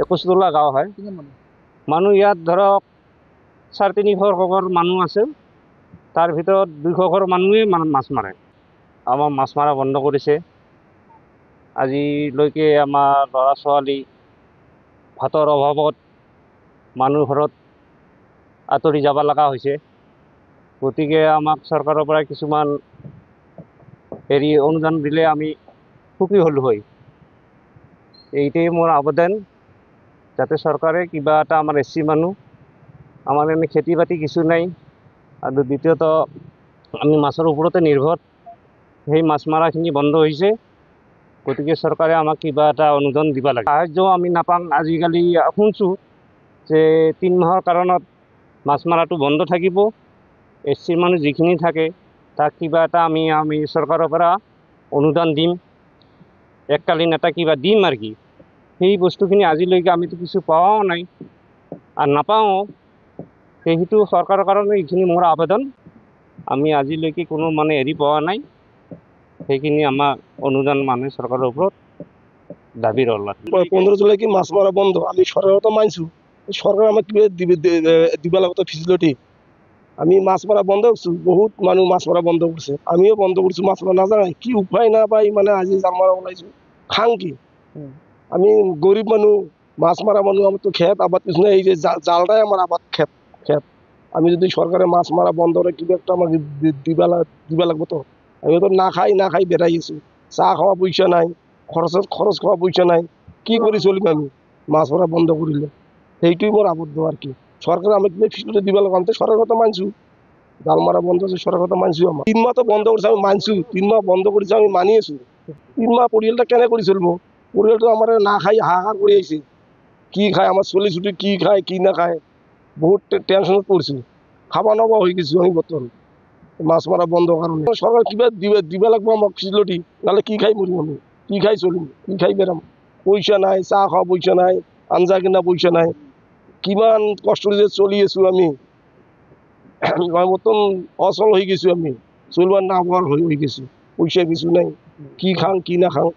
কচুতলা গাঁও হয়। মানুহ ইয়াত ধৰক 350 ঘৰ মানুহ আছে, তাৰ ভিতৰত 200 ঘৰ মানুহে মাছ মাৰে। আমাৰ মাছ মাৰা বন্ধ কৰিছে। আজিলৈকে আমাৰ ল'ৰা ছোৱালী ভাতৰ অভাৱত মানুহ ঘৰত আঁতৰি যাব লগা হৈছে। গতিকে আমাক চৰকাৰৰ পৰা কিছুমান অনুদান দিলে আমি সুখী হ'লো হয়। এইটোৱেই মোৰ আবেদন, যাতে চৰকাৰে কিবা এটা আমাৰ এছচি মানুহ, আমাৰ এনে খেতি বাতি কিছু নাই, আৰু দ্বিতীয়ত আমি মাছৰ ওপৰতে নিৰ্ভৰ। সেই মাছ মাৰাখিনি বন্ধ হৈছে। গতিকে চৰকাৰে আমাক কিবা এটা অনুদান দিব লাগে। সাহায্য আমি নাপাম। আজিকালি শুনছোঁ যে 3 মাহৰ কাৰণত মাছ মাৰাটো বন্ধ থাকিব। এছচি মানুহ যিখিনি থাকে তাক কিবা এটা আমি চৰকাৰৰ পৰা অনুদান দিম, এককালীন এটা কিবা দিম আৰু কি। সেই বস্তুখিনি আজিলৈকে আমিতো কিছু পোৱাও নাই আৰু নাপাওঁ। সেইটো চৰকাৰৰ কাৰণে এইখিনি মোৰ আবেদন। আমি আজিলৈকে কোনো পোৱা নাই। সেইখিনি আমাৰ অনুদান চৰকাৰৰ ওপৰত দাবী ৰ'ল। 15 জুলাই কি মাছ মাৰা বন্ধ, আমি সরকারও মানছো। সরকার আমাক দিব লাগতো ফেসিলিটি। আমি মাছ মারা বন্ধ করছি, বহুত মানুষ মাছ মারা বন্ধ করছে, আমিও বন্ধ করছি। মাছ মারা না জানাই কি উপায় না পাই আজি জাল মারা ওলাইছো, খাং কি? আমি গরিব মানুষ, মাছ মারা মানুষ, আমার তো খেত আবাদ কিছু না, এই যে জালটাই আমার আবাদ খেত। আমি যদি সরকারের মাছ মারা বন্ধ করে কিবা একটা আমাকে দিবা লাগবো তো। আমি তো না খাই বেড়াই গেছি, চা খাওয়া পয়সা নাই, খরচ খাওয়া পয়সা নাই, কি করে চলিম আমি মাছ মারা বন্ধ করিলে? সেইটাই মোর আবদ্ধ আর কি। সরকার আমাকে ফেসিলিটি দিবা লাগবে। আমি তো সরকারের কথা মানছু, জাল মারা বন্ধ হচ্ছে, সরকারের কথা মানছু। আমার 3 মাহ তো বন্ধ করছে, আমি মানছু। 3 মাহ বন্ধ করেছে, আমি মানিয়েছি। 3 মাহ পরিয়ালটা কেন করে চলবো? পরিয়াল তো আমার না খাই হাহাকার করে আইছে। কি খায় আমার চলি ছুটি, কি খায় কি না খায়, বহুত টেনশনত পড়ছি। খাওয়া নাওয়া হয়ে গেছি আমি বর্তমান মাছ মারা বন্ধ কারণে। সরকার কিবা দিবা লাগবো আমাকে ফেসিলিটি, নাহলে কি খাই মরিম আমি, কি খাই চলিম, কি খাই বেড়াম? পয়সা নাই, চা খাওয়া পয়সা নাই, আঞ্জা কিনা পয়সা নাই। কিমান কষ্ট যে চলি আছো আমি, মতন অচল হয়ে গেছি আমি, চলবার না হওয়ার হয়ে গেছি। পয়সা কিছু নাই, কি খাং কি না খাং।